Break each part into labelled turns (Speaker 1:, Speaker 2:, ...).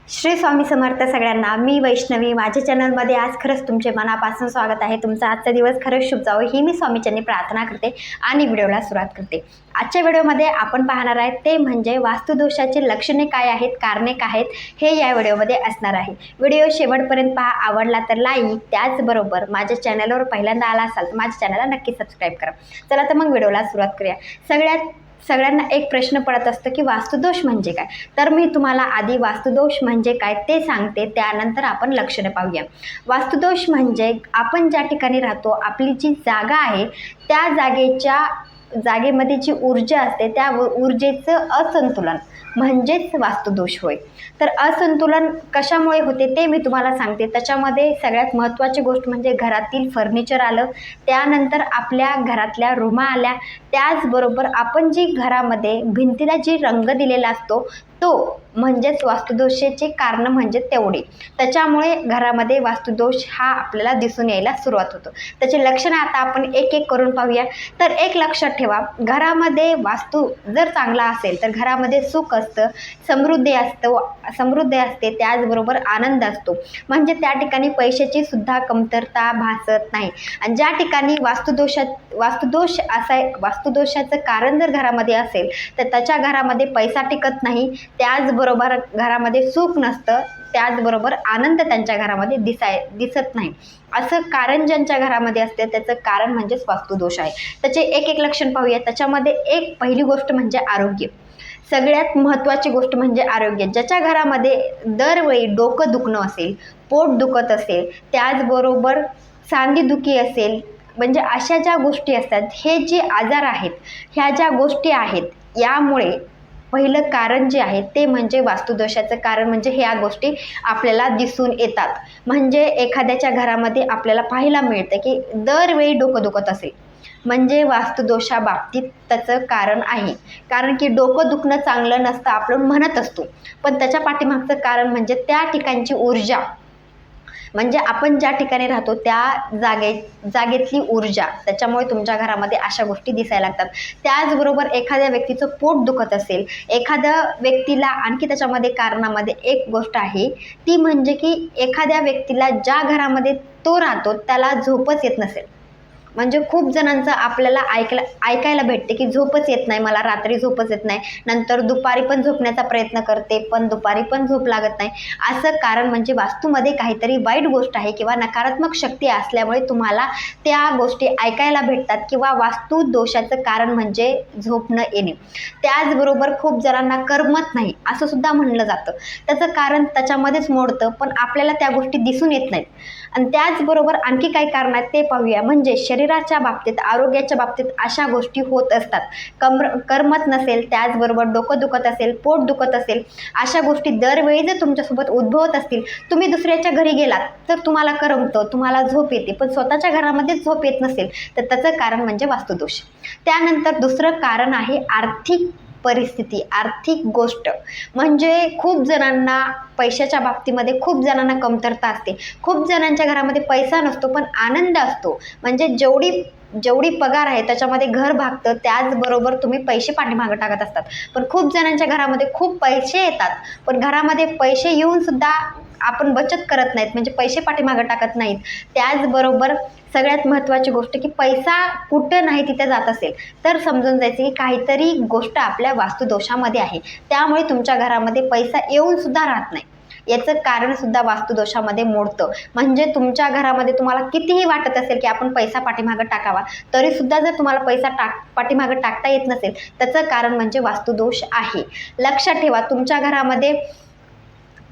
Speaker 1: श्री स्वामी समर्थ सगळ्यांना. मी वैष्णवी. माझ्या चॅनलमध्ये आज खरंच तुमचे मनापासून स्वागत आहे. तुमचा आजचा दिवस खरंच शुभ जावो ही मी स्वामीचरणी प्रार्थना करते आणि व्हिडिओला सुरुवात करते. आजच्या व्हिडिओमध्ये आपण पाहणार आहे ते म्हणजे वास्तुदोषाची लक्षणे काय आहेत, कारणे काय आहेत, हे या व्हिडिओमध्ये असणार आहे. व्हिडिओ शेवटपर्यंत पहा. आवडला तर लाईक, त्याचबरोबर माझ्या चॅनलवर पहिल्यांदा आला असाल तर माझ्या चॅनलला नक्की सबस्क्राईब करा. चला तर मग व्हिडिओला सुरुवात करूया. सगळ्यांना एक प्रश्न पडत असतो की वास्तुदोष म्हणजे काय. तर मी तुम्हाला आधी वास्तुदोष म्हणजे काय ते सांगते, त्यानंतर आपण लक्षणे पाहूया. वास्तुदोष म्हणजे आपण ज्या ठिकाणी राहतो, आपली जी जागा आहे त्या जागेमध्ये जी ऊर्जा असते त्या ऊर्जेचं असंतुलन म्हणजेच वास्तुदोष होय. तर असंतुलन कशामुळे होते ते मी तुम्हाला सांगते. त्याच्यामध्ये सगळ्यात महत्त्वाची गोष्ट म्हणजे घरातील फर्निचर आलं, त्यानंतर आपल्या घरातल्या रूमा आल्या, त्याचबरोबर आपण जी घरामध्ये भिंतीला जी रंग दिलेला असतो तो म्हणजेच वास्तुदोषाचे कारण म्हणजे तेवढे. त्याच्यामुळे घरामध्ये वास्तुदोष हा आपल्याला दिसून यायला सुरुवात होतो. त्याचे लक्षणं आता आपण एक एक करून पाहूया. तर एक लक्षात ठेवा, घरामध्ये वास्तू जर चांगला असेल तर घरामध्ये सुख असतं, समृद्धी असते, त्याचबरोबर आनंद असतो. म्हणजे त्या ठिकाणी पैशाची सुद्धा कमतरता भासत नाही. आणि ज्या ठिकाणी वास्तुदोषाचं कारण जर घरामध्ये असेल तर त्याच्या घरामध्ये पैसा टिकत नाही, त्याचबरोबर घरामध्ये सुख नसतं, त्याचबरोबर आनंद त्यांच्या घरामध्ये दिसत नाही. असं कारण ज्यांच्या घरामध्ये असते त्याचं कारण म्हणजेच वास्तुदोष आहे. त्याचे एक एक लक्षण पाहूया. त्याच्यामध्ये एक पहिली गोष्ट म्हणजे आरोग्य. सगळ्यात महत्त्वाची गोष्ट म्हणजे आरोग्य. ज्याच्या घरामध्ये दरवेळी डोकं दुखणं असेल, पोट दुखत असेल, त्याचबरोबर सांधेदुखी असेल, म्हणजे अशा ज्या गोष्टी असतात, हे जे आजार आहेत, ह्या ज्या गोष्टी आहेत, यामुळे पहिलं कारण जे आहे ते म्हणजे वास्तुदोषाचं कारण म्हणजे ह्या गोष्टी आपल्याला दिसून येतात. म्हणजे एखाद्याच्या घरामध्ये आपल्याला पाहायला मिळतं की दरवेळी डोकं दुखत असेल, म्हणजे वास्तुदोषाबाबतीत त्याचं कारण आहे. कारण की डोकं दुखणं चांगलं नसतं आपण म्हणत असतो, पण त्याच्या पाठीमागचं कारण म्हणजे त्या ठिकाणची ऊर्जा, म्हणजे आपण ज्या ठिकाणी राहतो त्या जागेतली ऊर्जा, त्याच्यामुळे तुमच्या घरामध्ये अशा गोष्टी दिसायला लागतात. त्याचबरोबर एखाद्या व्यक्तीचं पोट दुखत असेल, एखाद्या व्यक्तीला आणखी त्याच्यामध्ये कारणामध्ये एक गोष्ट आहे ती म्हणजे की एखाद्या व्यक्तीला ज्या घरामध्ये तो राहतो त्याला झोपच येत नसेल. म्हणजे खूप जणांचं आपल्याला ऐकायला भेटते की झोपच येत नाही, मला रात्री झोपच येत नाही, नंतर दुपारी पण झोपण्याचा प्रयत्न करते पण दुपारी पण झोप लागत नाही. असं कारण म्हणजे वास्तूमध्ये काहीतरी वाईट गोष्ट आहे किंवा नकारात्मक शक्ती असल्यामुळे तुम्हाला त्या गोष्टी ऐकायला भेटतात किंवा वास्तू दोषाचं कारण म्हणजे झोप न येणे. त्याचबरोबर खूप जणांना करमत नाही असं सुद्धा म्हणलं जातं. त्याचं कारण त्याच्यामध्येच मोडतं, पण आपल्याला त्या गोष्टी दिसून येत नाहीत. आणि त्याचबरोबर आणखी काही कारण आहेत ते पाहूया. म्हणजे शरीराच्या बाबतीत, आरोग्याच्या बाबतीत अशा गोष्टी होत असतात. करमत नसेल, त्याचबरोबर डोकं दुखत असेल, पोट दुखत असेल, अशा गोष्टी दरवेळी जर तुमच्यासोबत उद्भवत असतील, तुम्ही दुसऱ्याच्या घरी गेलात तर तुम्हाला करमतं, तुम्हाला झोप येते, पण स्वतःच्या घरामध्ये झोप येत नसेल तर त्याचं कारण म्हणजे वास्तुदोष. त्यानंतर दुसरं कारण आहे आर्थिक परिस्थिती, आर्थिक गोष्ट. म्हणजे खूप जणांना पैशाच्या बाबतीमध्ये खूप जणांना कमतरता असते. खूप जणांच्या घरामध्ये पैसा नसतो पण आनंद असतो. म्हणजे जेवढी पगार आहे त्याच्यामध्ये घर भागतं, त्याचबरोबर तुम्ही पैसे पाठीमागं टाकत असतात. पण खूप जणांच्या घरामध्ये खूप पैसे येतात पण घरामध्ये पैसे येऊन सुद्धा आपण बचत करत नाहीत, म्हणजे पैसे पाठीमागं टाकत नाहीत. त्याचबरोबर सगळ्यात महत्त्वाची गोष्ट की पैसा कुठं नाही तिथे जात असेल तर समजून जायचं की काहीतरी गोष्ट आपल्या वास्तुदोषामध्ये आहे, त्यामुळे तुमच्या घरामध्ये पैसा येऊन सुद्धा राहत नाही. याचं कारण सुद्धा वास्तुदोषामध्ये मोडतं. म्हणजे तुमच्या घरामध्ये तुम्हाला कितीही वाटत असेल की आपण पैसा पाठीमागं टाकावा, तरी सुद्धा जर तुम्हाला पैसा पाठीमागं टाकता येत नसेल त्याचं कारण म्हणजे वास्तुदोष आहे. लक्षात ठेवा, तुमच्या घरामध्ये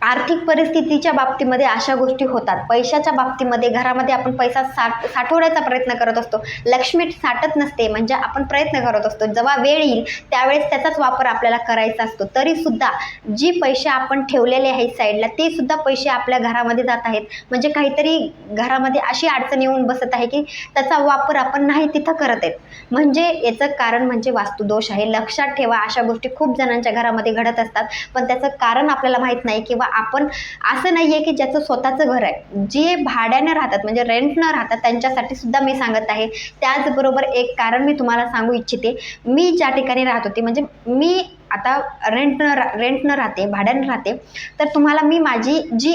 Speaker 1: आर्थिक परिस्थितीच्या बाबतीमध्ये अशा गोष्टी होतात. पैशाच्या बाबतीमध्ये घरामध्ये आपण पैसा साठवण्याचा प्रयत्न करत असतो, लक्ष्मी साठत नसते, म्हणजे आपण प्रयत्न करत असतो. जेव्हा वेळ येईल त्यावेळेस त्याचाच वापर आपल्याला करायचा असतो, तरीसुद्धा जी पैसे आपण ठेवलेले आहेत साईडला ते सुद्धा पैसे आपल्या घरामध्ये जात आहेत. म्हणजे काहीतरी घरामध्ये अशी अडचण येऊन बसत आहे की त्याचा वापर आपण नाही तिथं करत आहेत. म्हणजे याचं कारण म्हणजे वास्तुदोष आहे. लक्षात ठेवा, अशा गोष्टी खूप जणांच्या घरामध्ये घडत असतात पण त्याचं कारण आपल्याला माहीत नाही. किंवा आपण असं नाही आहे की ज्याचं स्वतःचं घर आहे, जे भाड्याने राहतात म्हणजे रेंट न राहतात त्यांच्यासाठी सुद्धा मी सांगत आहे. त्याचबरोबर एक कारण मी तुम्हाला सांगू इच्छिते. मी ज्या ठिकाणी राहत होते, म्हणजे मी आता रेंटनं राहते, भाड्यानं राहते, तर तुम्हाला मी माझी जी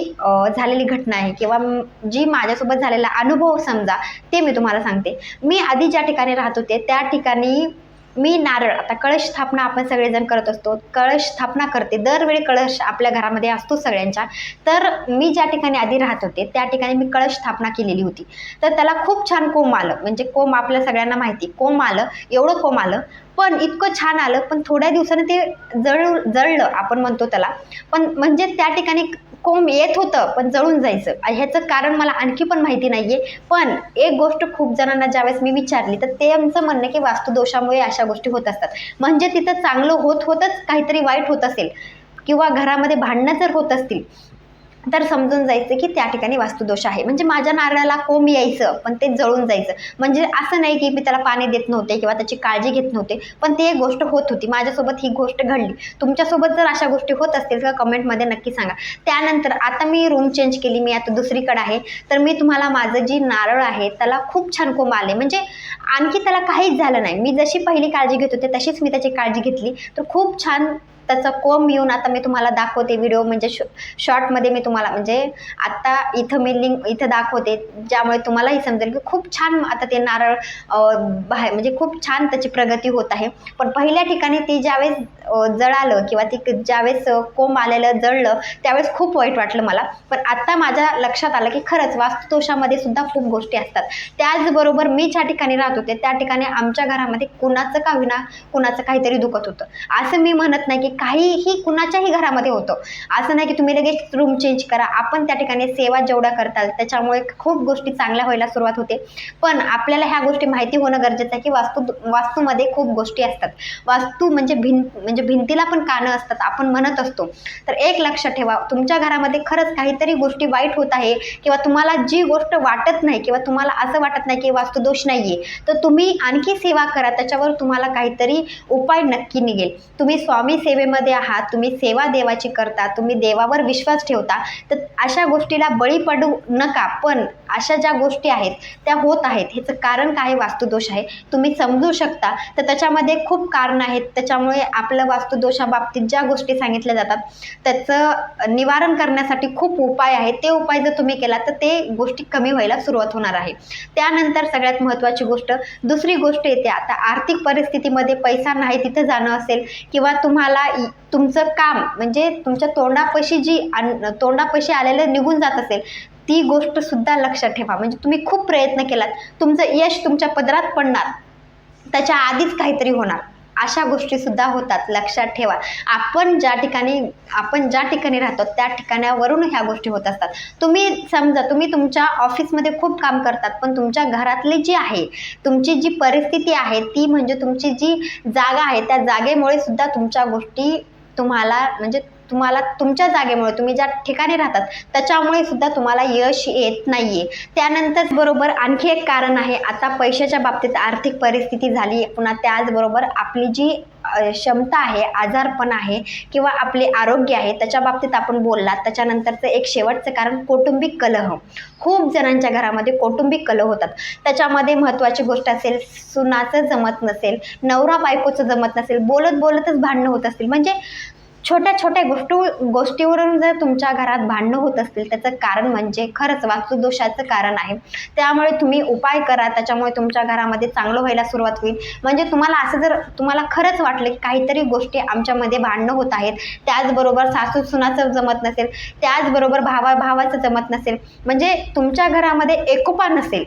Speaker 1: झालेली घटना आहे किंवा जी माझ्यासोबत झालेला अनुभव समजा ते मी तुम्हाला सांगते. मी आधी ज्या ठिकाणी राहत होते त्या ठिकाणी मी नारळ, आता कळश स्थापना आपण सगळेजण करत असतो, कळश स्थापना करते, दरवेळी कळश आपल्या घरामध्ये असतो सगळ्यांच्या. तर मी ज्या ठिकाणी आधी राहत होते त्या ठिकाणी मी कळश स्थापना केलेली होती. तर त्याला खूप छान कोंब आलं, म्हणजे कोंब आपल्या सगळ्यांना माहिती, कोंब आलं, एवढं कोंब आलं, पण इतकं छान आलं, पण थोड्या दिवसाने ते जळलं आपण म्हणतो त्याला. पण म्हणजे त्या ठिकाणी कोंब येत होतं पण जळून जायचं. ह्याचं कारण मला आणखी पण माहिती नाहीये. पण एक गोष्ट खूप जणांना ज्यावेळेस मी विचारली तर त्यांचं म्हणणं की वास्तुदोषामुळे अशा गोष्टी होत असतात. म्हणजे तिथं चांगलं होतच काहीतरी वाईट होत असेल किंवा घरामध्ये भांडणं जर होत असतील तर समजून जायचं की त्या ठिकाणी वास्तुदोष आहे. म्हणजे माझ्या नारळाला कोंब यायचं पण ते जळून जायचं. म्हणजे असं नाही की मी त्याला पाणी देत नव्हते किंवा त्याची काळजी घेत नव्हते, पण ती एक गोष्ट होत होती. माझ्यासोबत ही गोष्ट घडली. तुमच्यासोबत जर अशा गोष्टी होत असतील तर कमेंटमध्ये नक्की सांगा. त्यानंतर आता मी रूम चेंज केली, मी आता दुसरीकडे आहे, तर मी तुम्हाला माझं जी नारळ आहे त्याला खूप छान कोंब आले. म्हणजे आणखी त्याला काहीच झालं नाही. मी जशी पहिली काळजी घेत होते तशीच मी त्याची काळजी घेतली, तर खूप छान त्याचा कोंब येऊन आता मी तुम्हाला दाखवते व्हिडिओ, म्हणजे शॉर्टमध्ये मी तुम्हाला, म्हणजे आता इथं मी लिंक इथं दाखवते ज्यामुळे तुम्हालाही समजेल की खूप छान आता ते नारळ बाहेर, म्हणजे खूप छान त्याची प्रगती होत आहे. पण पहिल्या ठिकाणी ती ज्यावेळेस जळालं किंवा ती ज्यावेळेस कोंब आलेलं जळलं त्यावेळेस खूप वाईट वाटलं मला. पण आता माझ्या लक्षात आलं की खरंच वास्तुदोषामध्ये सुद्धा खूप गोष्टी असतात. त्याचबरोबर मी ज्या ठिकाणी राहत होते त्या ठिकाणी आमच्या घरामध्ये कुणाचं का होईना कुणाचं काहीतरी दुखत होतं. असं मी म्हणत नाही की काहीही कुणाच्याही घरामध्ये होतं, असं नाही की तुम्ही लगेच रूम चेंज करा. आपण त्या ठिकाणी सेवा जेवढ्या करताल त्याच्यामुळे खूप गोष्टी चांगल्या व्हायला सुरुवात होते. पण आपल्याला ह्या गोष्टी माहिती होणं गरजेचं आहे की वास्तूमध्ये खूप गोष्टी असतात. वास्तू म्हणजे भिंतीला पण कानं असतात आपण म्हणत असतो. तर एक लक्षात ठेवा, तुमच्या घरामध्ये खरंच काहीतरी गोष्टी वाईट होत आहे किंवा तुम्हाला जी गोष्ट वाटत नाही किंवा तुम्हाला असं वाटत नाही की वास्तुदोष नाहीये, तर तुम्ही आणखी सेवा करा, त्याच्यावर तुम्हाला काहीतरी उपाय नक्की निघेल. तुम्ही स्वामी सेवेमध्ये आहात, तुम्ही सेवा देवाची करता, तुम्ही देवावर विश्वास ठेवता, तर अशा गोष्टीला बळी पडू नका. पण अशा ज्या गोष्टी आहेत त्या होत आहेत, ह्याचं कारण काय, वास्तुदोष आहे, तुम्ही समजू शकता. तर त्याच्यामध्ये खूप कारण आहेत. त्याच्यामुळे आपलं वास्तुदोषाबाबतीत ज्या गोष्टी सांगितल्या जातात त्याचं निवारण करण्यासाठी खूप उपाय आहेत. ते उपाय जर तुम्ही केला तर ते गोष्टी कमी व्हायला सुरुवात होणार आहे. त्यानंतर सगळ्यात महत्त्वाची गोष्ट, दुसरी गोष्ट येते आता आर्थिक परिस्थितीमध्ये पैसा नाही तिथं जाणं असेल किंवा तुम्हाला तुमचं काम म्हणजे तुमच्या तोंडापाशी आलेलं निघून जात असेल, ती गोष्ट सुद्धा लक्षात ठेवा. म्हणजे तुम्ही खूप प्रयत्न केलात, तुमचं यश तुमच्या पदरात पडणार, त्याच्या आधीच काहीतरी होणार, अशा गोष्टी सुद्धा होतात. लक्षात ठेवा. आपण ज्या ठिकाणी राहतो त्या ठिकाणावरून ह्या गोष्टी होत असतात. तुम्ही समजा तुम्ही तुमच्या ऑफिसमध्ये खूप काम करतात, पण तुमच्या घरातली जी आहे, तुमची जी परिस्थिती आहे ती, म्हणजे तुमची जी जागा आहे त्या जागेमुळे सुद्धा तुमच्या गोष्टी तुम्हाला तुमच्या जागेमुळे, तुम्ही ज्या ठिकाणी राहतात त्याच्यामुळे सुद्धा तुम्हाला यश येत नाहीये. त्यानंतर बरोबर आणखी एक कारण आहे. आता पैशाच्या बाबतीत आर्थिक परिस्थिती झाली, पुन्हा त्याचबरोबर आपली जी क्षमता आहे, आजारपण आहे किंवा आपले आरोग्य आहे त्याच्या बाबतीत आपण बोललात. त्याच्यानंतरचं एक शेवटचं कारण कौटुंबिक कलह. खूप जणांच्या घरामध्ये कौटुंबिक कलह होतात. त्याच्यामध्ये महत्त्वाची गोष्ट असेल, सुनाचं जमत नसेल, नवरा बायकोचं जमत नसेल, बोलतच भांडणं होत असतील, म्हणजे छोट्या छोट्या गोष्टीवरून जर तुमच्या घरात भांडणं होत असतील त्याचं कारण म्हणजे खरंच वास्तुदोषाचं कारण आहे. त्यामुळे तुम्ही उपाय करा, त्याच्यामुळे तुमच्या घरामध्ये चांगलं व्हायला सुरुवात होईल. म्हणजे तुम्हाला खरंच वाटलं की काहीतरी गोष्टी आमच्यामध्ये भांडणं होत आहेत, त्याचबरोबर सासू सुनाचं जमत नसेल, त्याचबरोबर भावाचं जमत नसेल, म्हणजे तुमच्या घरामध्ये एकोपा नसेल,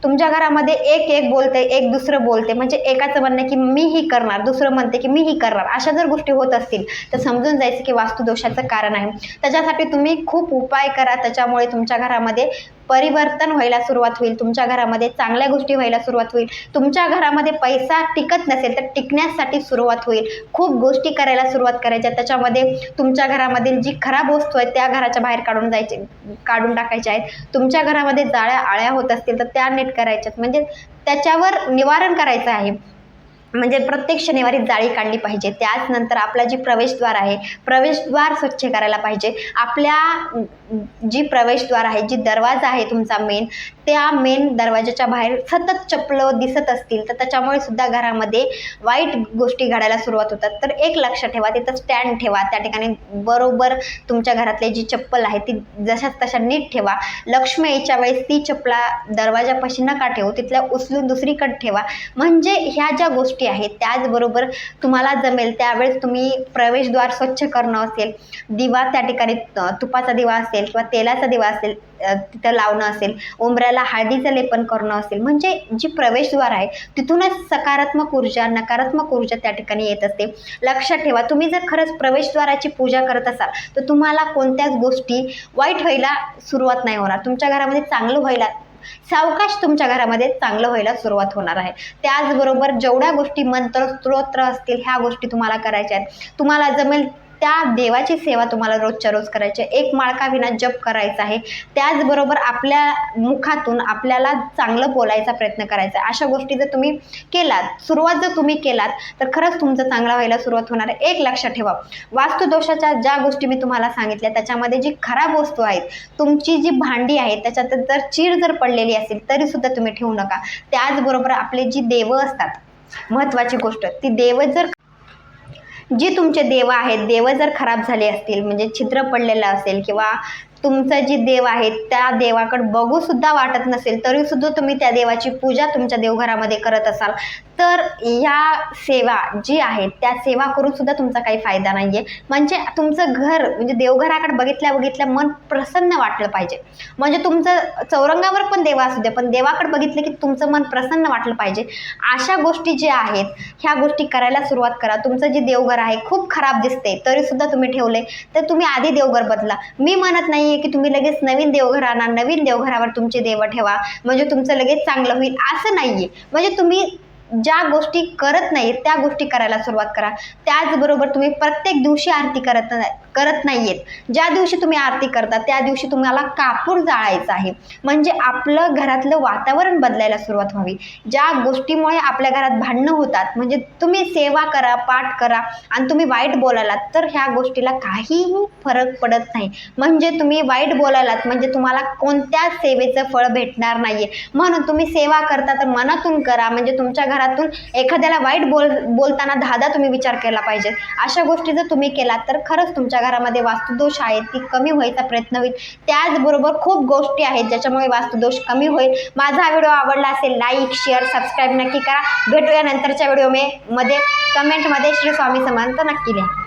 Speaker 1: तुमच्या घरामध्ये एक बोलते, एक दुसरं बोलते, म्हणजे एकाचं म्हणणं की मी ही करणार, दुसरं म्हणते की मी ही करणार, अशा जर गोष्टी होत असतील तर समजून जायचं की वास्तुदोषाचं कारण आहे. त्याच्यासाठी तुम्ही खूप उपाय करा, त्याच्यामुळे तुमच्या घरामध्ये परिवर्तन व्हायला सुरुवात होईल, तुमच्या घरामध्ये चांगल्या गोष्टी व्हायला सुरुवात होईल. तुमच्या घरामध्ये पैसा टिकत नसेल तर टिकण्यासाठी सुरुवात होईल. खूप गोष्टी करायला सुरुवात करायच्या, त्याच्यामध्ये तुमच्या घरामधील जी खराब वस्तू आहे त्या घराच्या बाहेर काढून टाकायच्या आहेत. तुमच्या घरामध्ये जाळ्या आळ्या होत असतील तर त्या नीट करायच्यात, म्हणजे त्याच्यावर निवारण करायचं आहे. म्हणजे प्रत्येक शनिवारी जाळी काढली पाहिजे. त्याचनंतर आपला जी प्रवेशद्वार आहे, प्रवेशद्वार स्वच्छ करायला पाहिजे. आपल्या जी प्रवेशद्वार आहे, जी दरवाजा आहे तुमचा मेन, त्या मेन दरवाजाच्या बाहेर सतत चपलं दिसत असतील तर त्याच्यामुळे सुद्धा घरामध्ये वाईट गोष्टी घडायला सुरुवात होतात. तर एक लक्षात ठेवा, तिथं स्टँड ठेवा, त्या ठिकाणी बरोबर तुमच्या घरातली जी चप्पल आहे ती जशाच तशा नीट ठेवा. लक्ष्मी यायच्या वेळेस ती चपला दरवाजापाशी नका ठेवू, तिथल्या उचलून दुसरीकडे ठेवा. म्हणजे ह्या ज्या गोष्टी आहेत, त्याचबरोबर तुम्हाला जमेल त्यावेळेस तुम्ही प्रवेशद्वार स्वच्छ करणं असेल, दिवा त्या ठिकाणी तुपाचा दिवा असेल किंवा तेलाचा दिवा असेल तिथं लावणं असेल, उंबऱ्याला हळदीचं लेपन करणं असेल, म्हणजे जी प्रवेशद्वार आहे तिथूनच सकारात्मक ऊर्जा, नकारात्मक ऊर्जा त्या ठिकाणी येत असते. लक्षात ठेवा, तुम्ही जर खरंच प्रवेशद्वाराची पूजा करत असाल तर तुम्हाला कोणत्याच गोष्टी वाईट व्हायला सुरुवात नाही होणार. तुमच्या घरामध्ये चांगलं व्हायला सावकाश तुमच्या घरामध्ये चांगलं व्हायला सुरुवात होणार आहे. त्याचबरोबर जेवढ्या गोष्टी मंत्र स्तोत्र असतील ह्या गोष्टी तुम्हाला करायच्या आहेत. तुम्हाला जमेल त्या देवाची सेवा तुम्हाला रोजच्या रोज करायची आहे. एक माळकाविना जप करायचा आहे. त्याचबरोबर आपल्या मुखातून आपल्याला चांगलं बोलायचा प्रयत्न करायचा आहे. अशा गोष्टी जर तुम्ही केलात, सुरुवात जर तुम्ही केलात तर खरंच तुमचं चांगलं व्हायला सुरुवात होणार आहे. एक लक्षात ठेवा, वास्तुदोषाच्या ज्या गोष्टी मी तुम्हाला सांगितल्या त्याच्यामध्ये जी खराब वस्तू आहेत, तुमची जी भांडी आहेत त्याच्यात जर चीड जर पडलेली असेल तरी सुद्धा तुम्ही ठेवू नका. त्याचबरोबर आपले जी देव असतात, महत्त्वाची गोष्ट, ती देव जर जी तुमचे देव आहेत, देव जर खराब झाले असतील, म्हणजे छिद्र पडलेलं असेल किंवा तुमचं जी देव आहे त्या देवाकडे बघू सुद्धा वाटत नसेल तरी सुद्धा तुम्ही त्या देवाची पूजा तुमच्या देवघरामध्ये करत असाल तर या सेवा जी आहेत त्या सेवा करून सुद्धा तुमचा काही फायदा नाहीये. म्हणजे तुमचं घर, म्हणजे देवघराकडे बघितल्या मन प्रसन्न वाटलं पाहिजे. म्हणजे तुमचं चौरंगावर पण देव असू दे, पण देवाकडे बघितलं की तुमचं मन प्रसन्न वाटलं पाहिजे. अशा गोष्टी ज्या आहेत ह्या गोष्टी करायला सुरुवात करा. तुमचं जे देवघर आहे खूप खराब दिसते तरी सुद्धा तुम्ही ठेवले तर तुम्ही आधी देवघर बदला. मी म्हणत नाहीये की तुम्ही लगेच नवीन देवघर आणा, नवीन देवघरावर तुमचे देव ठेवा म्हणजे तुमचं लगेच चांगलं होईल असं नाहीये. म्हणजे तुम्ही ज्या गोष्टी करत नाही त्या गोष्टी करायला सुरुवात करा. त्याचबरोबर तुम्ही प्रत्येक दिवशी आरती करत नाहीयेत. ज्या दिवशी तुम्ही आरती करता त्या दिवशी तुम्हाला कापूर जाळायचा आहे. म्हणजे आपलं घरातलं वातावरण बदलायला सुरुवात व्हावी. ज्या गोष्टीमुळे आपल्या घरात भांडणं होतात, म्हणजे तुम्ही सेवा करा, पाठ करा आणि तुम्ही वाईट बोलायलात तर ह्या गोष्टीला काहीही फरक पडत नाही. म्हणजे तुम्ही वाईट बोलायलात म्हणजे तुम्हाला कोणत्या सेवेचं फळ भेटणार नाहीये. म्हणून तुम्ही सेवा करता तर मनातून करा. म्हणजे तुमच्या घरातून एखाद्याला वाईट बोलताना 10दा तुम्ही विचार केला पाहिजे. अशा गोष्टी जर तुम्ही केलात तर खरंच तुमच्या घरामध्ये वास्तुदोष आहेत ती कमी व्हायचा प्रयत्न होईल. त्याचबरोबर खूप गोष्टी आहेत ज्याच्यामुळे वास्तुदोष कमी होईल. माझा हा व्हिडिओ आवडला असेल लाईक, शेअर, सबस्क्राईब नक्की करा. भेटूया नंतरच्या व्हिडिओ मध्ये. कमेंटमध्ये श्री स्वामी समर्थ नक्की लिहा.